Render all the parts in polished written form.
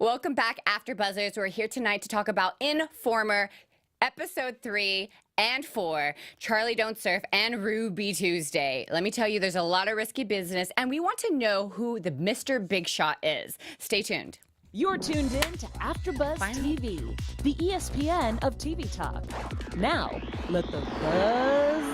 Welcome back, AfterBuzzers. We're here tonight to talk about Informer, Episode 3 and 4, Charlie Don't Surf, and Ruby Tuesday. Let me tell you, there's a lot of risky business, and we want to know who the Mr. Big Shot is. Stay tuned. You're tuned in to AfterBuzz TV, the ESPN of TV talk. Now, let the buzz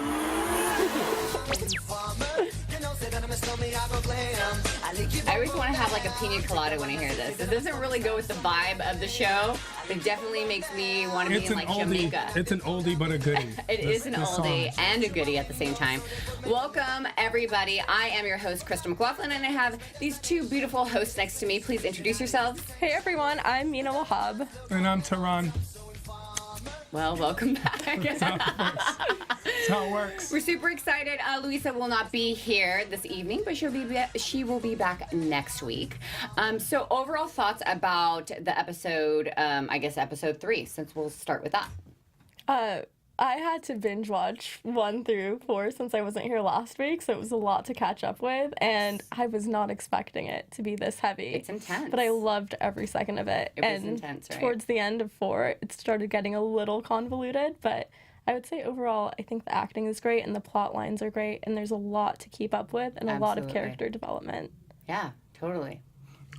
begin. I always want to have like a pina colada when I hear this. It doesn't really go with the vibe of the show, but it definitely makes me want to be in like Jamaica. It's an oldie but a goodie. It is an oldie and a goodie at the same time. Welcome, everybody. I am your host, Cristal McLaughlin, and I have these two beautiful hosts next to me. Please introduce yourselves. Hey everyone, I'm Mina Wahab. And I'm Tehran. Well, welcome back. That's how it works. We're super excited. Louisa will not be here this evening, but she will be back next week. So overall thoughts about the episode, I guess episode 3, since we'll start with that. I had to binge watch 1 through 4 since I wasn't here last week, so it was a lot to catch up with, and I was not expecting it to be this heavy. It's intense. But I loved every second of it. It was intense, right? Towards the end of 4, it started getting a little convoluted, but I would say overall, I think the acting is great and the plot lines are great, and there's a lot to keep up with and a lot of character development. Yeah, totally.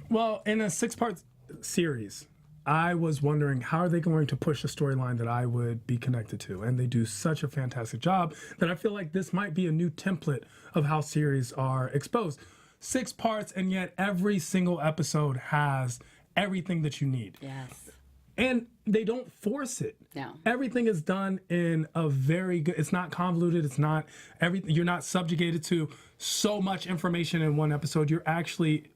Well, in a 6-part series, I was wondering how are they going to push a storyline that I would be connected to, and they do such a fantastic job that I feel like this might be a new template of how series are exposed. 6 parts, and yet every single episode has everything that you need. Yes. And they don't force it. No. Everything is done in a very good, it's not convoluted, it's not everything, you're not subjugated to so much information in one episode. You're actually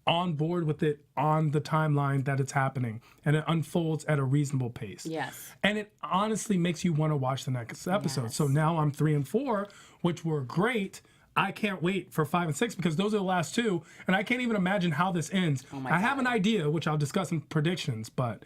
on board with it on the timeline that it's happening, and it unfolds at a reasonable pace. Yes. And it honestly makes you want to watch the next episode. Yes. So now I'm 3 and 4, which were great. I can't wait for 5 and 6 because those are the last 2, and I can't even imagine how this ends. Oh my I have God. an idea, which I'll discuss in predictions, but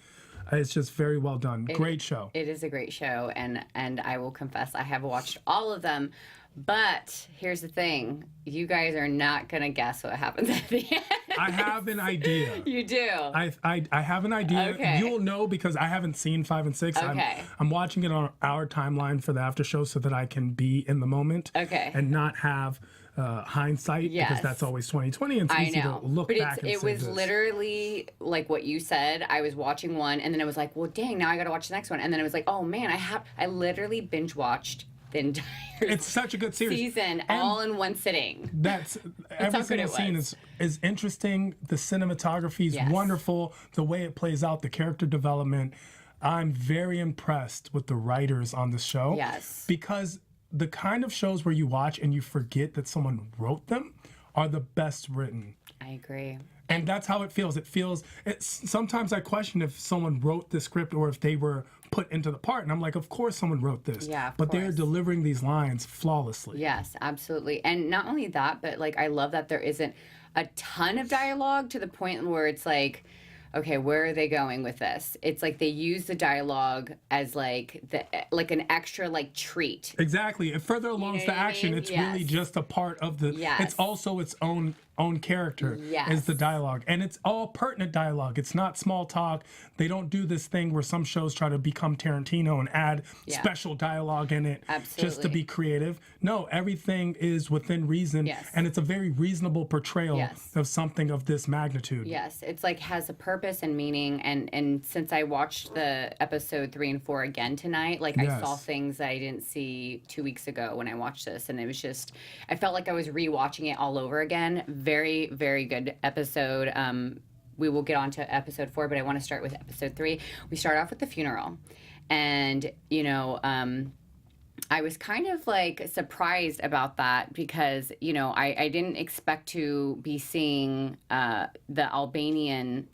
it's just very well done. Great show. It is a great show, and I will confess I have watched all of them. But here's the thing. You guys are not going to guess what happens at the end. I have an idea. You do? I have an idea. Okay. You'll know because I haven't seen 5 and 6. Okay. I'm watching it on our timeline for the after show so that I can be in the moment. Okay. And not have hindsight because that's always 2020 and it's easy to look but back and it say was this. Literally like what you said. I was watching one and then I was like, well, dang, now I got to watch the next one. And then I was like, oh man, I literally binge watched the entire It's such a good series. season And all in one sitting. That's every how good single it scene was. is interesting. The cinematography is Yes. wonderful. The way it plays out, the character development. I'm very impressed with the writers on this show. Yes. Because the kind of shows where you watch and you forget that someone wrote them are the best written. I agree. And that's how it feels. Sometimes I question if someone wrote the script or if they were put into the part. And I'm like, of course someone wrote this. Yeah, of but they're course. delivering these lines flawlessly. Yes, absolutely. And not only that, but like I love that there isn't a ton of dialogue to the point where it's like, okay, where are they going with this? It's like they use the dialogue as like an extra like treat. Exactly. It further alongs know the what I action. mean? It's Yes. really just a part of the. Yes. It's also its own character. Yes. Is the dialogue, and it's all pertinent dialogue. It's not small talk. They don't do this thing where some shows try to become Tarantino and add special dialogue in it just to Absolutely. be creative. No, everything is within reason, Yes. and it's a very reasonable portrayal Yes. of something of this magnitude. Yes, it's like has a purpose and meaning, and since I watched the episode 3 and 4 again tonight, like I Yes. saw things I didn't see 2 weeks ago when I watched this, and it was just I felt like I was rewatching it all over again. Very, very good episode. We will get on to episode 4, but I want to start with episode 3. We start off with the funeral, and I was kind of like surprised about that because, I didn't expect to be seeing the Albanian.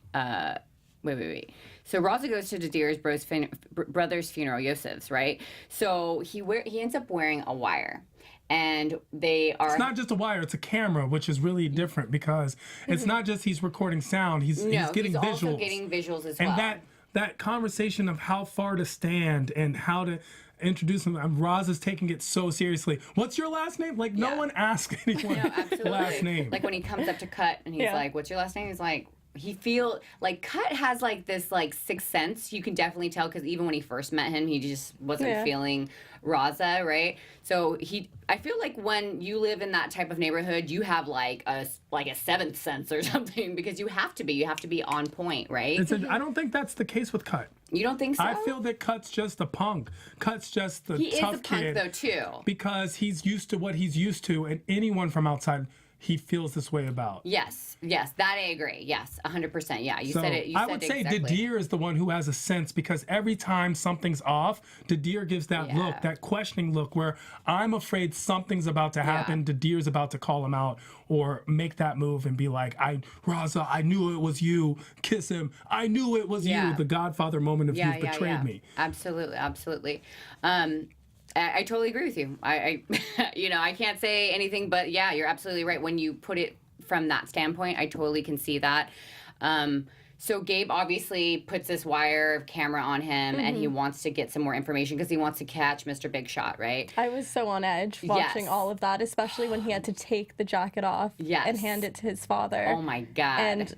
Wait. So Raza goes to Dadir's brother's funeral, Yousef's, right? So he ends up wearing a wire. And they are. It's not just a wire; it's a camera, which is really different because it's not just he's recording sound; he's getting visuals. Also getting visuals as and well. that conversation of how far to stand and how to introduce him. Roz is taking it so seriously. What's your last name? Like, no one asks anyone No, absolutely. last name. Like when he comes up to cut and he's Yeah. like, "What's your last name?" He's like, he feel like Cut has like this like sixth sense. You can definitely tell because even when he first met him, he just wasn't feeling Raza, right? So I feel like when you live in that type of neighborhood, you have like a seventh sense or something because you have to be on point, right? I don't think that's the case with Cut. You don't think so? I feel that Cut's just a punk. Cut's just the he tough is a punk kid though too. because he's used to what he's used to, and anyone from outside he feels this way about. Yes, that I agree. Yes, 100%. Yeah, you said it. I would say Dadir is the one who has a sense because every time something's off, Dadir gives that look, that questioning look where I'm afraid something's about to happen. Dadir's about to call him out or make that move and be like, Raza, I knew it was you. Kiss him. I knew it was you. The Godfather moment of you've betrayed me. Absolutely. I totally agree with you. I I can't say anything, but yeah, you're absolutely right. When you put it from that standpoint, I totally can see that. So Gabe obviously puts this wire camera on him, and he wants to get some more information because he wants to catch Mr. Big Shot, right? I was so on edge watching all of that, especially when he had to take the jacket off and hand it to his father. Oh my God. And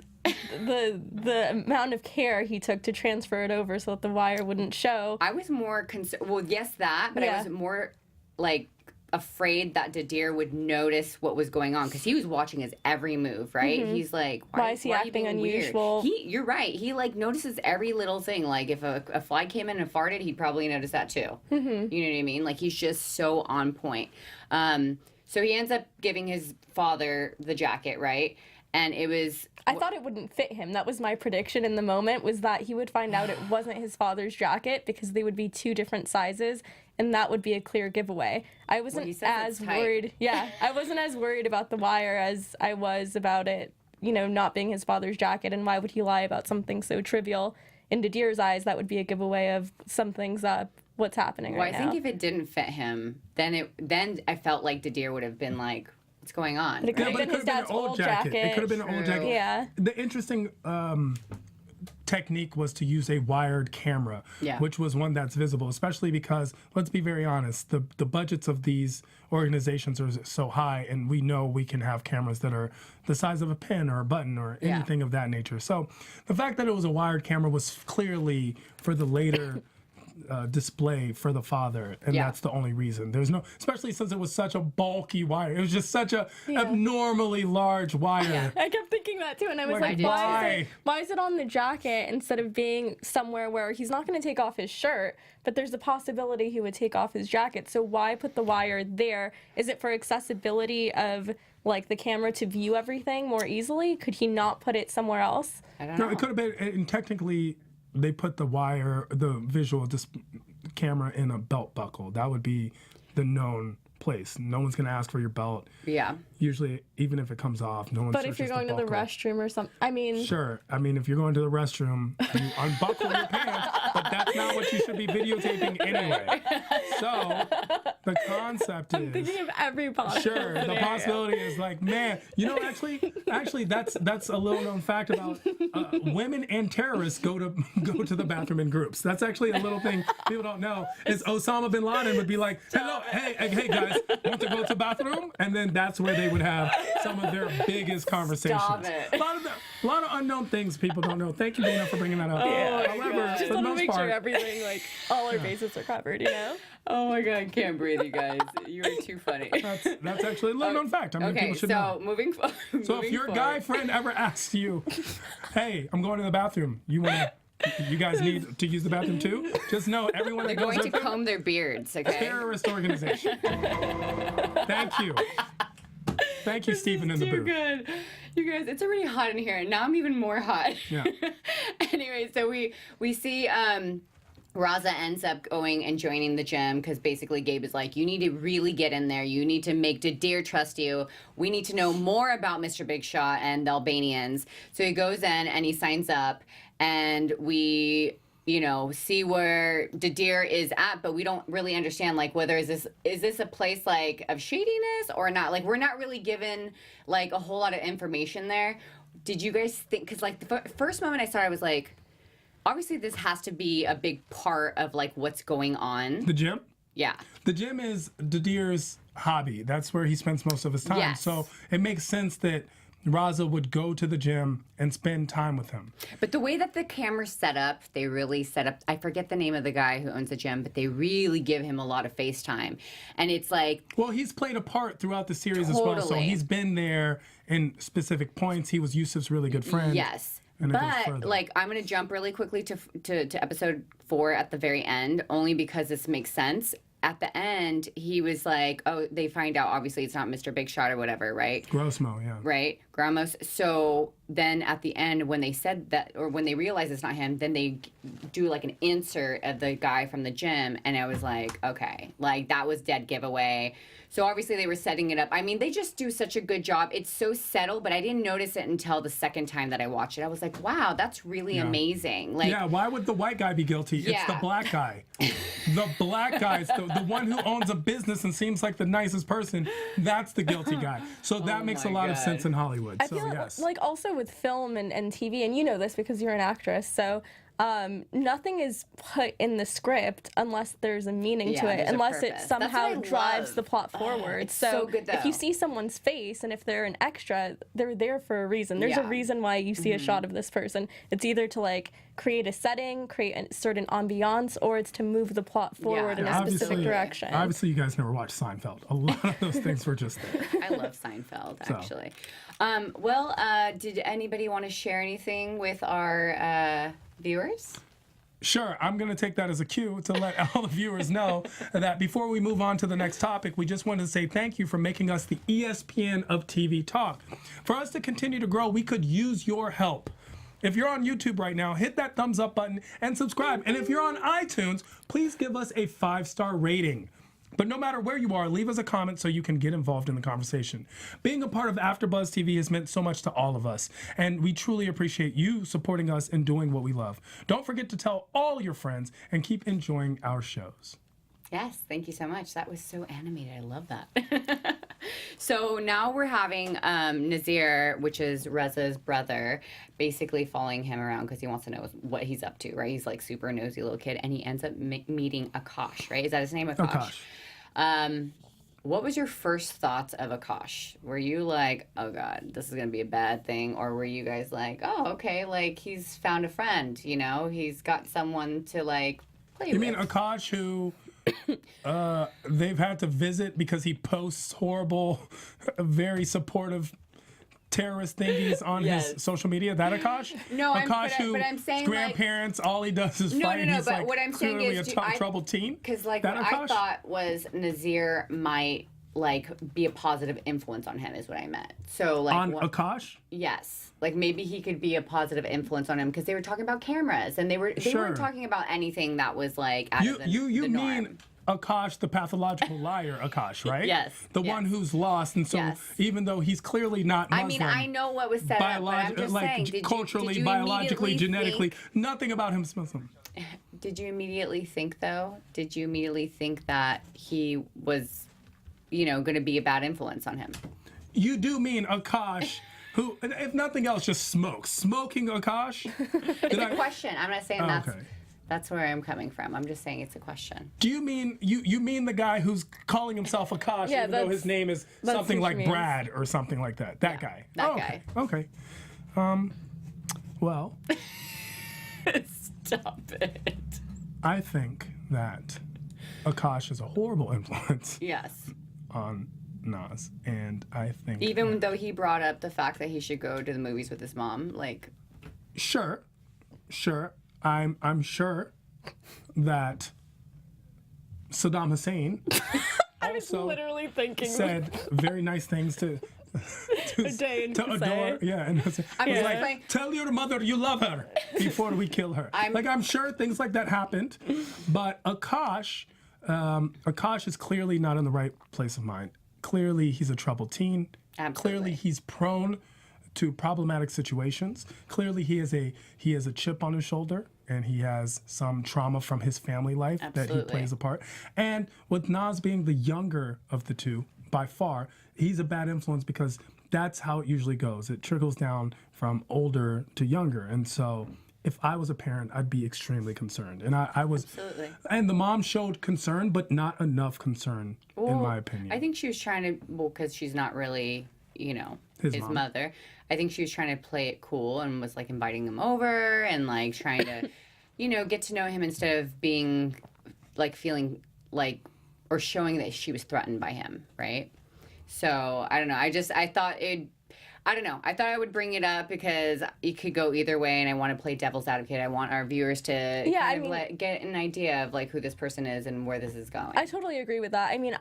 the amount of care he took to transfer it over so that the wire wouldn't show. I was more concerned. Well, yes, that, but I was more like afraid that Dadir would notice what was going on because he was watching his every move, right? He's like, why is he acting unusual? You're right. He like notices every little thing. Like if a fly came in and farted, he'd probably notice that too. You know what I mean? Like he's just so on point. So he ends up giving his father the jacket, right? And it was... I thought it wouldn't fit him. That was my prediction in the moment, was that he would find out it wasn't his father's jacket because they would be two different sizes, and that would be a clear giveaway. I wasn't as worried. Yeah, I wasn't as worried about the wire as I was about it, not being his father's jacket, and why would he lie about something so trivial? In Dadir's eyes, that would be a giveaway of something's up. What's happening right now? I think if it didn't fit him, then I felt like Dadir would have been like, what's going on? But it could have been his dad's old jacket. It could have been an old jacket. Yeah. The interesting technique was to use a wired camera, which was one that's visible, especially because, let's be very honest, the budgets of these organizations are so high, and we know we can have cameras that are the size of a pen or a button or anything of that nature. So the fact that it was a wired camera was clearly for the later... display for the father, and that's the only reason. There's no, especially since it was such a bulky wire. It was just such a abnormally large wire. I kept thinking that too, and I was like, why is it on the jacket instead of being somewhere where he's not going to take off his shirt, but there's a possibility he would take off his jacket? So why put the wire there? Is it for accessibility of like the camera to view everything more easily? Could he not put it somewhere else? I don't know. No, it could have been, and technically they put the visual camera in a belt buckle. That would be the known place. No one's going to ask for your belt. Yeah. Usually, even if it comes off, no one But if you're going to the restroom or something, I mean... Sure. I mean, if you're going to the restroom, you unbuckle your pants, but that's not what you should be videotaping anyway. So, the concept is... I'm thinking of every possible Sure. The possibility is like, man, actually, that's a little known fact about women and terrorists go to the bathroom in groups. That's actually a little thing people don't know. Is Osama bin Laden would be like, hello, hey guys, want to go to the bathroom? And then that's where they would have some of their biggest conversations. Stop it. A lot of unknown things people don't know. Thank you, Mina, for bringing that up. However, just want to make sure everything, like, all our bases are covered, Oh my God, I can't breathe, you guys. You are too funny. That's actually a little known fact. I mean, people should know. So if your guy friend ever asks you, hey, I'm going to the bathroom, you guys need to use the bathroom too? Just know everyone They're going to comb their beards, okay? Terrorist organization. Thank you. Thank you, Stephen in the booth. Good. You guys, it's already hot in here. Now I'm even more hot. Yeah. Anyway, so we see Raza ends up going and joining the gym because basically Gabe is like, you need to really get in there. You need to make Dadir trust you. We need to know more about Mr. Big Shot and the Albanians. So he goes in and he signs up, and we see where Dadir is at, but we don't really understand, like, whether is this a place, like, of shadiness or not? Like, we're not really given, like, a whole lot of information there. Did you guys think, because, like, the first moment I saw it, I was like, obviously this has to be a big part of, like, what's going on. The gym? Yeah. The gym is Dadir's hobby. That's where he spends most of his time. Yes. So it makes sense that Raza would go to the gym and spend time with him. But the way that the camera's set up, they really set up, I forget the name of the guy who owns the gym, but they really give him a lot of face time. And it's like... Well, he's played a part throughout the series as well, so he's been there in specific points. He was Yousef's really good friend. Yes. But, like, I'm going to jump really quickly to episode 4 at the very end, only because this makes sense. At the end, he was like, oh, they find out, obviously, it's not Mr. Big Shot or whatever, right? Grossmo, yeah. Right? Gramos. So then at the end, when they said that, or when they realize it's not him, then they do like an insert of the guy from the gym. And I was like, okay, like that was dead giveaway. So obviously they were setting it up. I mean, they just do such a good job. It's so settled, but I didn't notice it until the second time that I watched it. I was like, wow, that's really amazing. Like, yeah, why would the white guy be guilty? It's the black guy. The black guy is the one who owns a business and seems like the nicest person. That's the guilty guy. So that makes a lot of sense in Hollywood. I feel like also with film and TV, and you know this because you're an actress, so nothing is put in the script unless there's a meaning to it, unless it somehow drives the plot forward. So good, if you see someone's face and if they're an extra, they're there for a reason. There's a reason why you see a shot of this person. It's either to like create a setting, create a certain ambiance, or it's to move the plot forward in a specific direction. Obviously, you guys never watched Seinfeld. A lot of those things were just there. I love Seinfeld, actually. Did anybody want to share anything with our viewers? Sure, I'm going to take that as a cue to let all the viewers know that before we move on to the next topic, we just wanted to say thank you for making us the ESPN of TV talk. For us to continue to grow, we could use your help. If you're on YouTube right now, hit that thumbs up button and subscribe. And if you're on iTunes, please give us a 5-star rating. But no matter where you are, leave us a comment so you can get involved in the conversation. Being a part of AfterBuzz TV has meant so much to all of us, and we truly appreciate you supporting us and doing what we love. Don't forget to tell all your friends and keep enjoying our shows. Yes, thank you so much. That was so animated. I love that. So now we're having Nasir, which is Reza's brother, basically following him around because he wants to know what he's up to, right? He's like super nosy little kid, and he ends up meeting Akash, right? Is that his name, Akash? What was your first thoughts of Akash? Were you like, oh God, this is going to be a bad thing? Or were you guys like, oh, okay, like he's found a friend, you know? He's got someone to like play with. You mean Akash who... they've had to visit because he posts horrible, very supportive terrorist thingies on his social media. That Akash? No, Akash but I'm saying grandparents, all he does is fight. No, he's but like what I'm saying clearly is, a troubled teen. Because like what I thought was Nasir might like be a positive influence on him is what I meant. So like on Akash? Yes. Like maybe he could be a positive influence on him because they were talking about cameras and they weren't talking about anything that was like out of the norm. Mean Akash, the pathological liar Akash, right? Yes. The one who's lost, and so even though he's clearly not Muslim, I mean, I know what was said, but I'm just saying, culturally, biologically, genetically, nothing about him is Muslim. Did you immediately think, though? Did you immediately think that he was, you know, going to be a bad influence on him? You do mean Akash, who, if nothing else, just smokes. Smoking Akash? It's a question. I'm not saying that's where I'm coming from. I'm just saying it's a question. Do you mean you mean the guy who's calling himself Akash, even though his name is something like Brad or something like that? That guy. That guy. Okay. Well. Stop it. I think that Akash is a horrible influence. Yes. On Nas, and I think even though he brought up the fact that he should go to the movies with his mom, like. Sure. I'm sure that Saddam Hussein I was literally thinking said very nice things to adore. Yeah, and I was like, tell your mother you love her before we kill her. I'm sure things like that happened, but Akash is clearly not in the right place of mind. Clearly, he's a troubled teen. Absolutely. Clearly, he's prone to problematic situations. Clearly, he has a chip on his shoulder, and he has some trauma from his family life that he plays a part. And with Nas being the younger of the two, by far, he's a bad influence because that's how it usually goes. It trickles down from older to younger. And so if I was a parent, I'd be extremely concerned. And I was, and the mom showed concern, but not enough concern, in my opinion. I think she was trying to, because she's not really, you know, his mother. I think she was trying to play it cool and was like inviting him over and like trying to, get to know him instead of being like feeling like or showing that she was threatened by him, right? So I don't know. I thought I would bring it up because it could go either way, and I want to play devil's advocate. I want our viewers to get an idea of like who this person is and where this is going. I totally agree with that. I mean,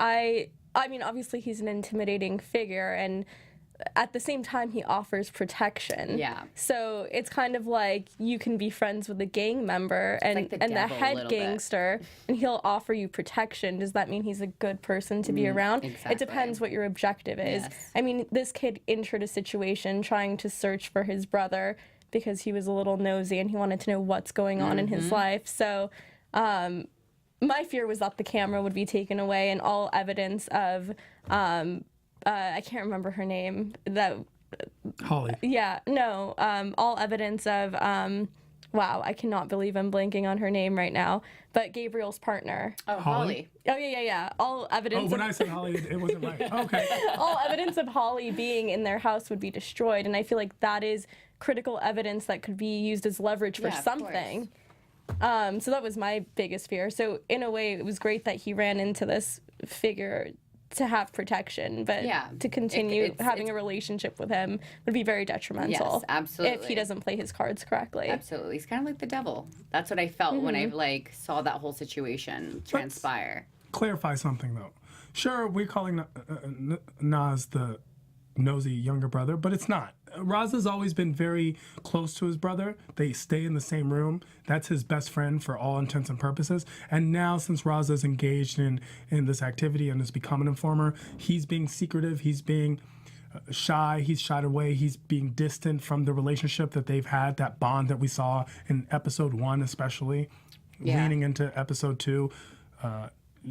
obviously he's an intimidating figure, and at the same time he offers protection. Yeah. So it's kind of like you can be friends with a gang member and the head gangster, and he'll offer you protection. Does that mean he's a good person to be around? Exactly. It depends what your objective is. Yes. I mean, this kid entered a situation trying to search for his brother because he was a little nosy and he wanted to know what's going on in his life. So my fear was that the camera would be taken away and all evidence of I can't remember her name. Holly. Yeah, no. All evidence of, wow, I cannot believe I'm blanking on her name right now. But Gabriel's partner. Oh, Holly. Oh, yeah. All evidence. Oh, when I said Holly, it wasn't right. Okay. All evidence of Holly being in their house would be destroyed. And I feel like that is critical evidence that could be used as leverage for something. So that was my biggest fear. So in a way, it was great that he ran into this figure to have protection, but to continue having a relationship with him would be very detrimental. Yes, absolutely. If he doesn't play his cards correctly. Absolutely. He's kind of like the devil. That's what I felt when I like saw that whole situation transpire. Clarify something though. Sure, we're calling Nas the nosy younger brother, but it's not. Raza's always been very close to his brother. They stay in the same room. That's his best friend for all intents and purposes. And now, since Raza's engaged in this activity and has become an informer, he's being secretive. He's being shy. He's shied away. He's being distant from the relationship that they've had, that bond that we saw in episode 1 especially, leaning into episode 2.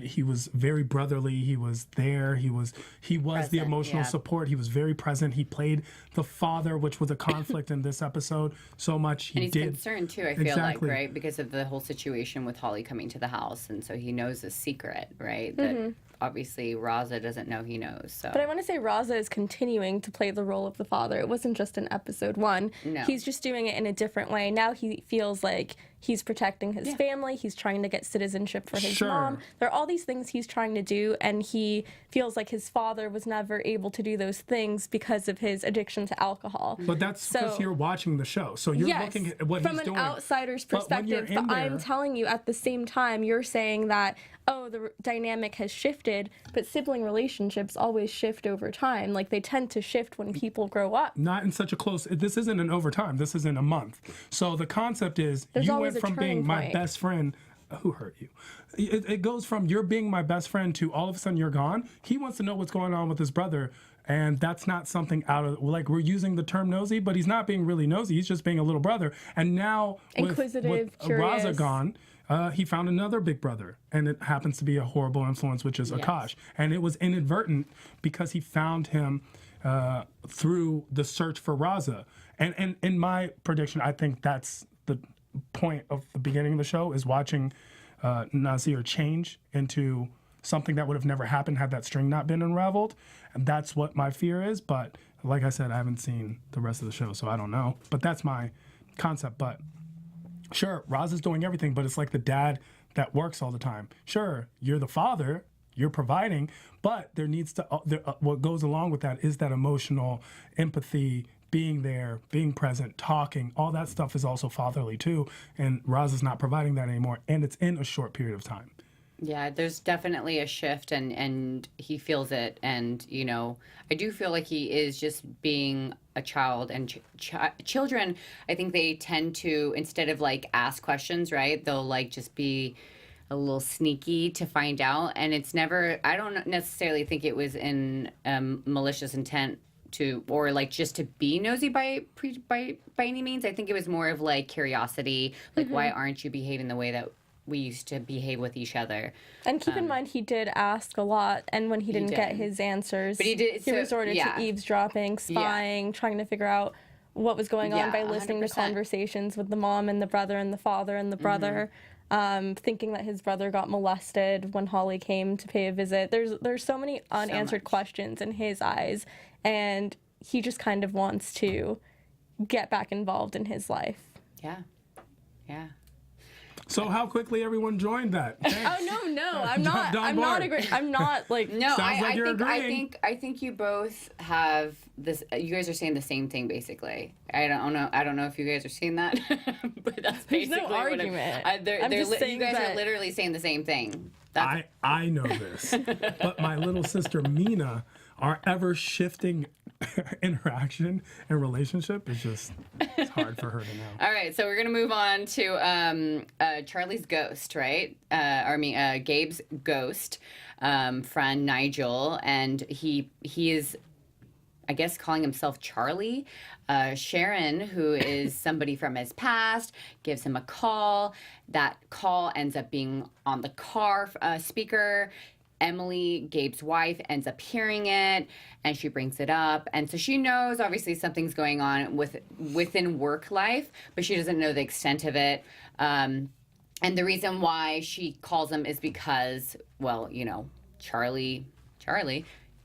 He was very brotherly. He was there. He was present, the emotional support. He was very present. He played the father, which was a conflict in this episode so much. And he's concerned too, I feel like, right? Because of the whole situation with Holly coming to the house. And so he knows the secret, right? That obviously Raza doesn't know he knows. So. But I want to say Raza is continuing to play the role of the father. It wasn't just in episode 1. No. He's just doing it in a different way. Now he feels like he's protecting his family. He's trying to get citizenship for his mom. There are all these things he's trying to do, and he feels like his father was never able to do those things because of his addiction to alcohol. But that's because you're watching the show. So you're looking at what he's doing. From an outsider's perspective, but I'm telling you at the same time, you're saying that, oh, the dynamic has shifted, but sibling relationships always shift over time. Like, they tend to shift when people grow up. Not in such a close... This isn't an overtime. This isn't a month. So the concept is you went from being my best friend... Who hurt you? It goes from you're being my best friend to all of a sudden you're gone. He wants to know what's going on with his brother, and that's not something out of... Like, we're using the term nosy, but he's not being really nosy. He's just being a little brother. And now inquisitive, with Raza gone... he found another big brother, and it happens to be a horrible influence, which is Akash. And it was inadvertent because he found him through the search for Raza. And in my prediction, I think that's the point of the beginning of the show, is watching Nasir change into something that would have never happened had that string not been unraveled. And that's what my fear is. But like I said, I haven't seen the rest of the show, so I don't know. But that's my concept. But sure, Raza's doing everything, but it's like the dad that works all the time. Sure, you're the father, you're providing, but there needs to, what goes along with that is that emotional empathy, being there, being present, talking, all that stuff is also fatherly too. And Raza's not providing that anymore, and it's in a short period of time. Yeah, there's definitely a shift, and he feels it. And, you know, I do feel like he is just being a child. And children, I think they tend to, instead of, like, ask questions, right, they'll, like, just be a little sneaky to find out. And it's never, I don't necessarily think it was in malicious intent to, or, like, just to be nosy by any means. I think it was more of, like, curiosity, like, why aren't you behaving the way that we used to behave with each other. And keep in mind, he did ask a lot, and when he didn't get his answers, but he resorted to eavesdropping, spying, trying to figure out what was going on by listening 100%. To conversations with the mom and the brother and the father and the brother, thinking that his brother got molested when Holly came to pay a visit. There's so many unanswered questions in his eyes, and he just kind of wants to get back involved in his life. Yeah. Yeah. So how quickly everyone joined that? Thanks. Oh no, I'm not. I'm not agreeing. I'm not like. No, Sounds like you're I agreeing. think you both have this. You guys are saying the same thing, basically. I don't know if you guys are seeing that, but that's There's basically no argument. I'm just saying you guys that are literally saying the same thing. I know this, but my little sister Mina, our ever shifting interaction and relationship is just, it's hard for her to know. All right, so we're gonna move on to Charlie's ghost, right? Gabe's ghost, friend Nigel, and he is, I guess, calling himself Charlie. Sharon, who is somebody from his past, gives him a call. That call ends up being on the car speaker. Emily, Gabe's wife, ends up hearing it, and she brings it up. And so she knows, obviously, something's going on within work life, but she doesn't know the extent of it. And the reason why she calls him is because, well, you know, Charlie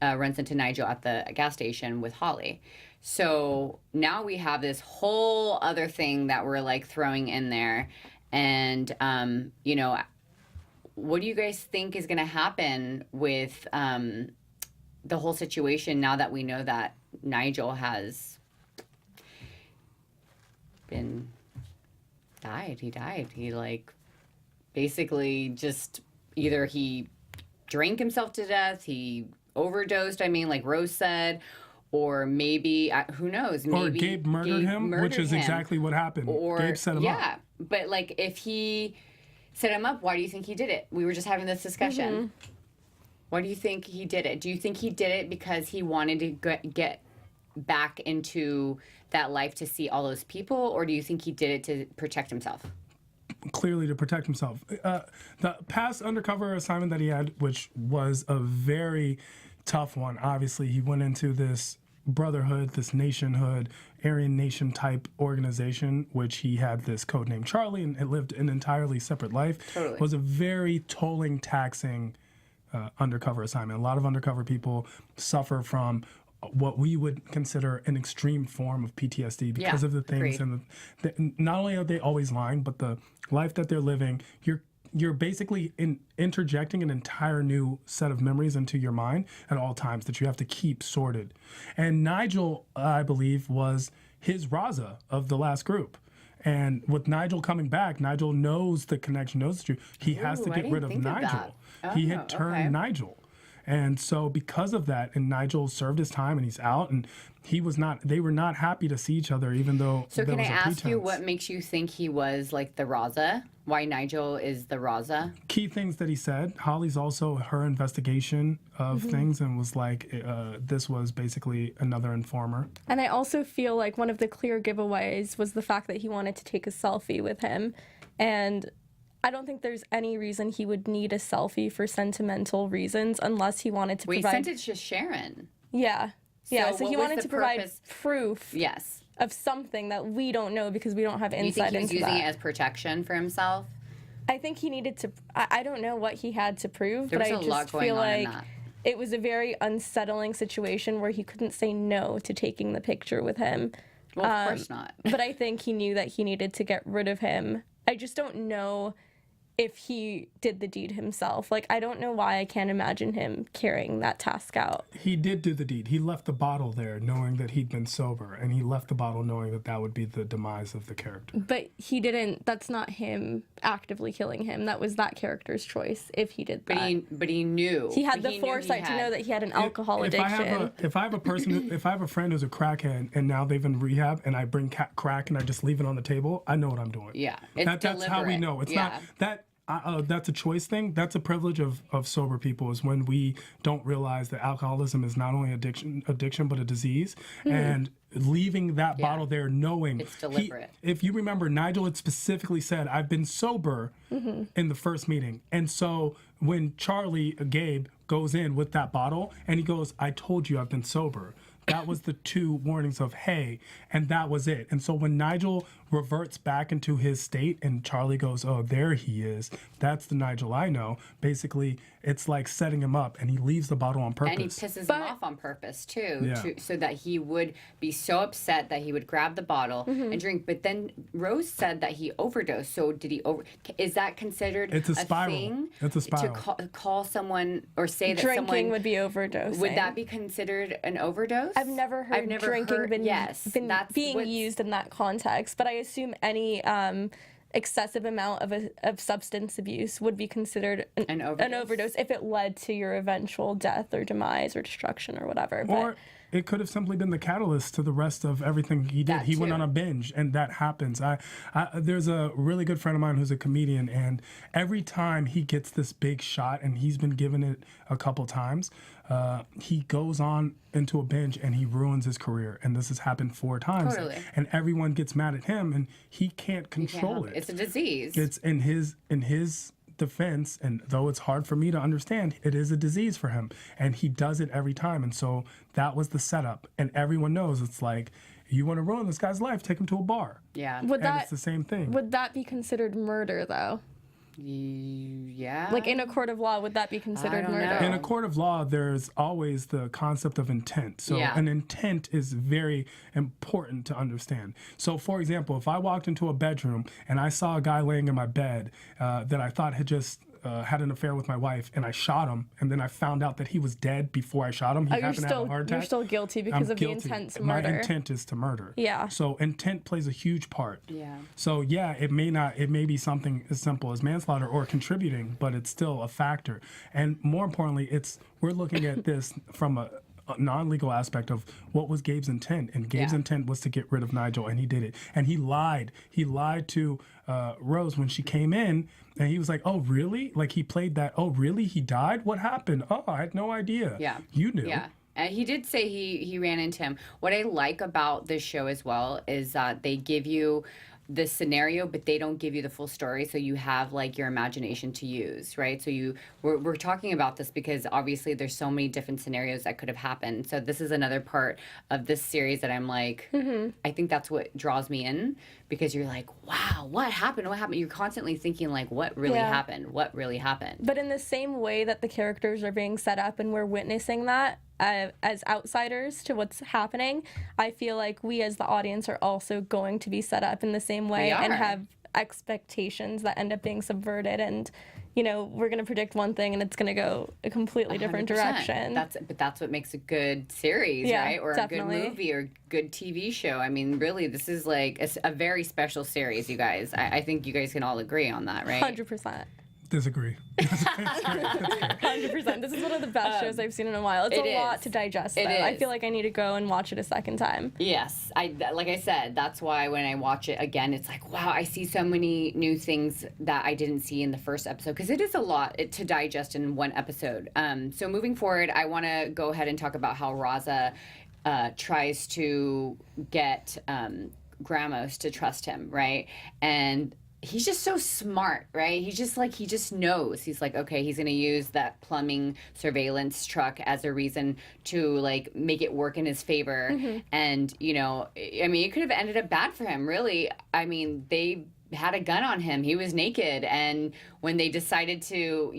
runs into Nigel at the gas station with Holly. So now we have this whole other thing that we're like throwing in there. And, you know, what do you guys think is going to happen with the whole situation now that we know that Nigel has died? He died. He like basically just either he drank himself to death, he overdosed, I mean, like Rose said, or maybe, who knows? Maybe or Gabe murdered him, which is exactly what happened. Or, Gabe set him up. Yeah, but like if he set him up, why do you think he did it? We were just having this discussion. Mm-hmm. Why do you think he did it? Do you think he did it because he wanted to get back into that life to see all those people, or do you think he did it to protect himself? Clearly to protect himself. The past undercover assignment that he had, which was a very tough one, obviously he went into this brotherhood, this nationhood, Aryan Nation type organization, which he had this code named Charlie, and it lived an entirely separate life. Totally. It was a very tolling, taxing undercover assignment. A lot of undercover people suffer from what we would consider an extreme form of PTSD because of the things and not only are they always lying, but the life that they're living, you're basically interjecting an entire new set of memories into your mind at all times that you have to keep sorted. And Nigel, I believe, was his Raza of the last group. And with Nigel coming back, Nigel knows the connection, knows the truth. He has to get rid of Nigel. He had turned Nigel. And so because of that, and Nigel served his time and he's out, and they were not happy to see each other, even though So there can was I a ask pretense. you what makes you think he was like the Raza? Why Nigel is the Raza? Key things that he said. Holly's also her investigation of things and was like, this was basically another informer. And I also feel like one of the clear giveaways was the fact that he wanted to take a selfie with him. And I don't think there's any reason he would need a selfie for sentimental reasons unless he wanted to provide... He sent it to Sharon. Yeah. Yeah, so he wanted to provide purpose? proof Yes. of something that we don't know because we don't have You insight think he was into using that. it as protection for himself? I think he needed to... I don't know what he had to prove, There but was I a lot just going feel on in like that. it was a very unsettling situation where he couldn't say no to taking the picture with him. Well, of course not. But I think he knew that he needed to get rid of him. I just don't know if he did the deed himself. Like, I don't know why I can't imagine him carrying that task out. He did do the deed. He left the bottle there knowing that he'd been sober, and he left the bottle knowing that that would be the demise of the character. But he didn't, that's not him actively killing him. That was that character's choice if he did that. But he knew. He had the foresight to know that he had an alcohol addiction. If I have a friend who's a crackhead and now they've been in rehab and I bring crack and I just leave it on the table, I know what I'm doing. Yeah, that's how we know. It's not that. That's a choice thing. That's a privilege of sober people, is when we don't realize that alcoholism is not only addiction but a disease. And leaving that bottle there knowing it's deliberate. If you remember, Nigel had specifically said, I've been sober in the first meeting. And so when Gabe goes in with that bottle and he goes, I told you I've been sober. That was the two warnings of, hey, and that was it. And so when Nigel reverts back into his state and Charlie goes, oh, there he is. That's the Nigel I know. Basically, it's like setting him up, and he leaves the bottle on purpose. And he pisses him off on purpose, too, so that he would be so upset that he would grab the bottle and drink. But then Rose said that he overdosed. So did he is that considered it's a spiral. thing? It's a spiral. To call someone or say that drinking someone would be overdosing. Would that be considered an overdose? I've never heard drinking being used in that context, but I assume any excessive amount of substance abuse would be considered an overdose if it led to your eventual death or demise or destruction or whatever. Or it could have simply been the catalyst to the rest of everything he did. He went on a binge, and that happens. There's a really good friend of mine who's a comedian, and every time he gets this big shot, and he's been given it a couple times, he goes on into a binge and he ruins his career. And this has happened 4 times. Totally. And everyone gets mad at him, and he can't control it. It's a disease. It's in his defense, and though it's hard for me to understand, it is a disease for him, and he does it every time. And so that was the setup, and everyone knows it's like, you want to ruin this guy's life, take him to a bar. Yeah. It's the same thing. Would that be considered murder, though? Yeah. Like in a court of law, would that be considered murder? In a court of law, there's always the concept of intent. So an intent is very important to understand. So for example, if I walked into a bedroom and I saw a guy laying in my bed that I thought had just had an affair with my wife, and I shot him, and then I found out that he was dead before I shot him. He happened to have a heart attack. You're still guilty because of the intent to murder. My intent is to murder. Yeah. So intent plays a huge part. Yeah. So it may be something as simple as manslaughter or contributing, but it's still a factor. And more importantly, we're looking at this from a non-legal aspect of what was Gabe's intent, and Gabe's intent was to get rid of Nigel, and he did it. And he lied to Rose when she came in, and he was like, oh really, like he played that, oh really, he died, what happened, oh I had no idea. You knew. He did say he ran into him. What I like about this show as well is that they give you the scenario, but they don't give you the full story, so you have like your imagination to use, right? So we're talking about this because obviously there's so many different scenarios that could have happened. So this is another part of this series that I'm like, I think that's what draws me in, because you're like, wow, what happened? You're constantly thinking like, what really happened? What really happened? But in the same way that the characters are being set up and we're witnessing that as outsiders to what's happening, I feel like we as the audience are also going to be set up in the same way and have expectations that end up being subverted, and we're going to predict one thing and it's going to go a completely different direction. That's what makes a good series, right? Or definitely. A good movie or good TV show. I mean, really, this is like a very special series, you guys. I think you guys can all agree on that, right? 100%. Disagree. 100%. This is one of the best shows I've seen in a while. It's a lot to digest, though. I feel like I need to go and watch it a second time. Yes. Like I said, that's why when I watch it again, it's like, wow, I see so many new things that I didn't see in the first episode, because it is a lot to digest in one episode. So moving forward, I want to go ahead and talk about how Raza tries to get Gramos to trust him, right? And he's just so smart, right? He just knows. He's like, okay, he's going to use that plumbing surveillance truck as a reason to like make it work in his favor. And, I mean, it could have ended up bad for him, really. I mean, they had a gun on him. He was naked. And when they decided to,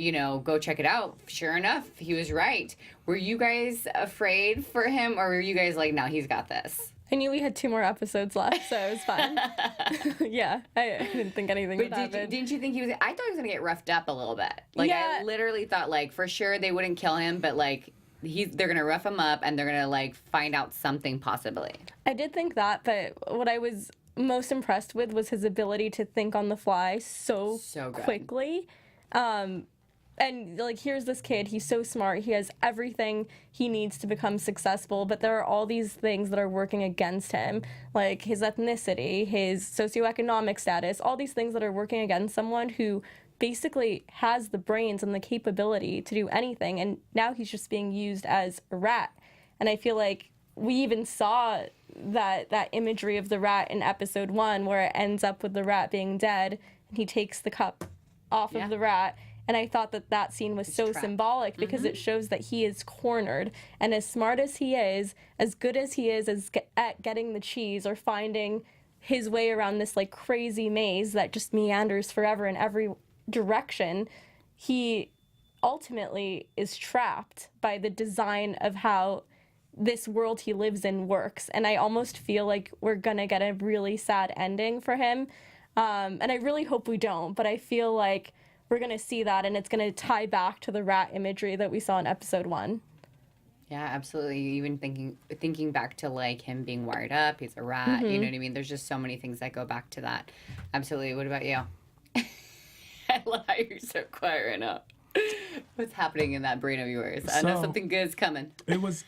go check it out, sure enough, he was right. Were you guys afraid for him, or were you guys like, no, he's got this? I knew we had 2 more episodes left, so it was fine. I didn't think anything would happen. Didn't you think I thought he was going to get roughed up a little bit. Like, I literally thought, like, for sure they wouldn't kill him, but, like, they're going to rough him up and they're going to, like, find out something possibly. I did think that, but what I was most impressed with was his ability to think on the fly so quickly. And, like, here's this kid, he's so smart, he has everything he needs to become successful, but there are all these things that are working against him, like his ethnicity, his socioeconomic status, all these things that are working against someone who basically has the brains and the capability to do anything, and now he's just being used as a rat. And I feel like we even saw that imagery of the rat in episode 1, where it ends up with the rat being dead, and he takes the cup off of the rat. And I thought that scene was so symbolic, because it shows that he is cornered. And as smart as he is, as good as he is at getting the cheese or finding his way around this like crazy maze that just meanders forever in every direction, he ultimately is trapped by the design of how this world he lives in works. And I almost feel like we're gonna get a really sad ending for him. And I really hope we don't, but I feel like we're gonna see that, and it's gonna tie back to the rat imagery that we saw in episode 1. Yeah, absolutely. Even thinking back to like him being wired up, he's a rat, you know what I mean? There's just so many things that go back to that. Absolutely. What about you? I love how you're so quiet right now. What's happening in that brain of yours? I know something good's coming. It was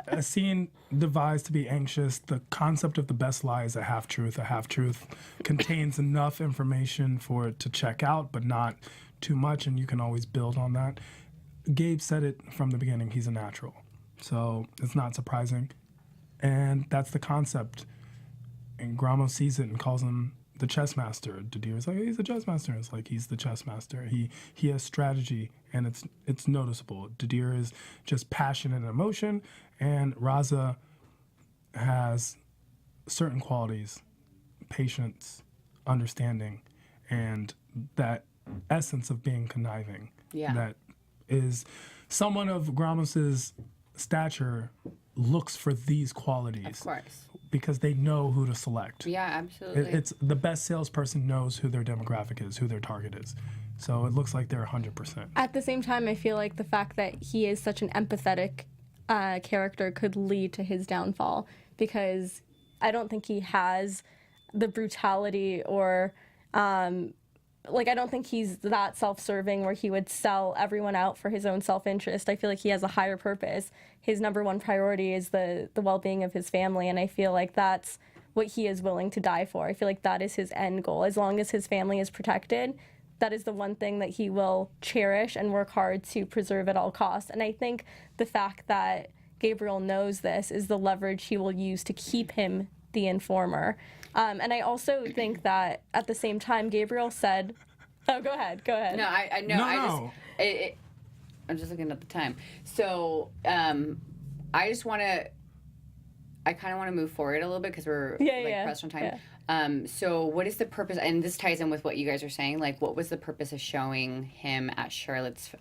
a scene devised to be anxious. The concept of the best lie is a half-truth. A half-truth contains enough information for it to check out, but not too much, and you can always build on that. Gabe said it from the beginning, he's a natural. So it's not surprising. And that's the concept. And Gramo sees it and calls him the chess master. Didir's like, he's the chess master. It's like, he's the chess master. He has strategy, and it's noticeable. Didir is just passion and emotion, and Raza has certain qualities, patience, understanding, and that essence of being conniving. Yeah. That is someone of Gramos's stature looks for these qualities. Of course. Because they know who to select. Yeah, absolutely. It's the best salesperson knows who their demographic is, who their target is. So it looks like they're 100%. At the same time, I feel like the fact that he is such an empathetic character could lead to his downfall, because I don't think he has the brutality or I don't think he's that self-serving where he would sell everyone out for his own self-interest. I feel like he has a higher purpose. His number one priority is the well-being of his family, and I feel like that's what he is willing to die for. I feel like that is his end goal. As long as his family is protected, that is the one thing that he will cherish and work hard to preserve at all costs. And I think the fact that Gabriel knows this is the leverage he will use to keep him the informer. And I also think that at the same time, Gabriel said, oh, go ahead. No, I know. No. I'm just looking at the time. So I just want to, I kind of want to move forward a little bit because we're pressed on time. Yeah. So what is the purpose, and this ties in with what you guys are saying, like what was the purpose of showing him at Charlotte's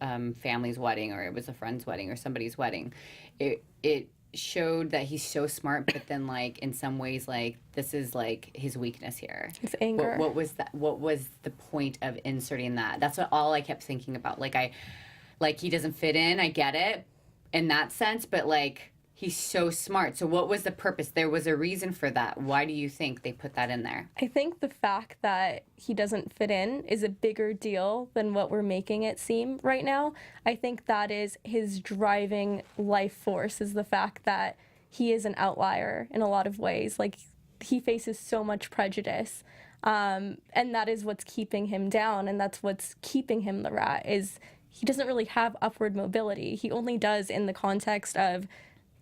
family's wedding, or it was a friend's wedding or somebody's wedding? It showed that he's so smart, but then like in some ways like this is like his weakness here. His anger. What was that? What was the point of inserting that? That's all I kept thinking about. Like he doesn't fit in. I get it in that sense, but like he's so smart. So what was the purpose? There was a reason for that. Why do you think they put that in there? I think the fact that he doesn't fit in is a bigger deal than what we're making it seem right now. I think that is his driving life force, is the fact that he is an outlier in a lot of ways. Like, he faces so much prejudice. And that is what's keeping him down, and that's what's keeping him the rat, is he doesn't really have upward mobility. He only does in the context of,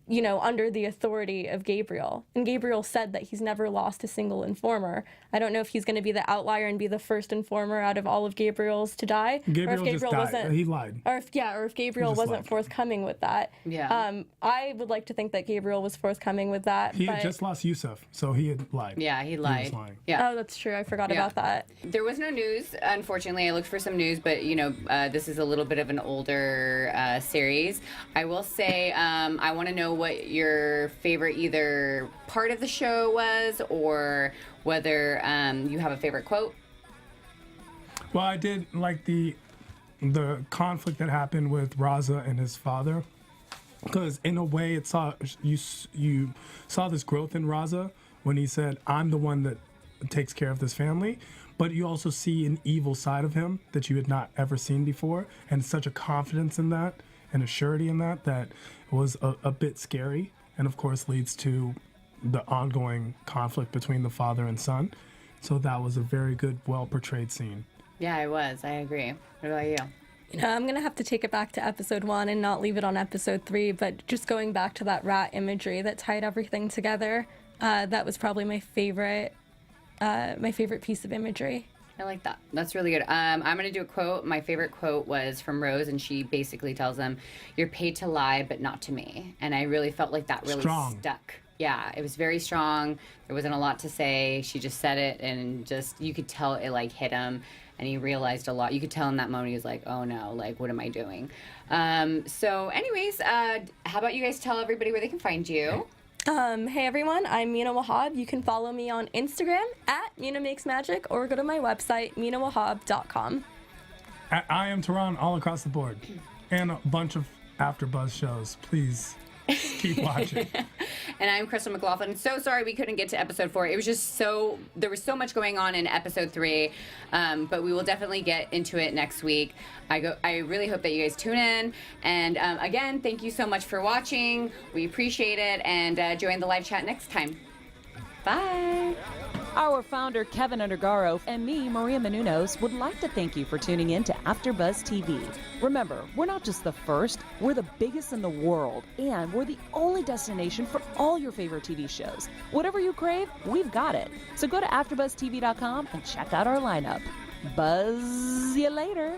you know, under the authority of Gabriel. And Gabriel said that he's never lost a single informer. I don't know if he's going to be the outlier and be the first informer out of all of Gabriel's to die. Gabriel just died. Wasn't, he lied. Or if Gabriel wasn't forthcoming with that. Yeah. I would like to think that Gabriel was forthcoming with that. He had just lost Yousef, so he had lied. Yeah, he lied. He was lying. Yeah. Oh, that's true. I forgot about that. There was no news, unfortunately. I looked for some news, but, you know, this is a little bit of an older series. I will say I want to know what your favorite either part of the show was, or whether you have a favorite quote. Well, I did like the conflict that happened with Raza and his father, because in a way you saw this growth in Raza when he said, I'm the one that takes care of this family, but you also see an evil side of him that you had not ever seen before, and such a confidence in that and a surety in that was a bit scary, and of course leads to the ongoing conflict between the father and son. So that was a very good, well-portrayed scene. Yeah, it was. I agree. What about you? You know, I'm going to have to take it back to episode 1 and not leave it on episode 3, but just going back to that rat imagery that tied everything together, that was probably my favorite piece of imagery. I like that. That's really good. I'm going to do a quote. My favorite quote was from Rose, and she basically tells him, "You're paid to lie, but not to me." And I really felt like that really stuck Yeah, it was very strong. There wasn't a lot to say. She just said it, and just you could tell it like hit him, and he realized a lot. You could tell in that moment he was like, "Oh no, like what am I doing?" So, anyways, how about you guys tell everybody where they can find you? Hey everyone, I'm Mina Wahab. You can follow me on Instagram at Mina Makes Magic, or go to my website, minawahab.com. I am Tehran all across the board, and a bunch of AfterBuzz shows. Please keep watching. And I'm Cristal McLaughlin. So sorry we couldn't get to episode 4. It was just there was so much going on in episode 3, but we will definitely get into it next week. I really hope that you guys tune in. And again, thank you so much for watching. We appreciate it, and join the live chat next time. Bye. Our founder, Kevin Undergaro, and me, Maria Menounos, would like to thank you for tuning in to AfterBuzz TV. Remember, we're not just the first, we're the biggest in the world, and we're the only destination for all your favorite TV shows. Whatever you crave, we've got it. So go to AfterBuzzTV.com and check out our lineup. Buzz you later.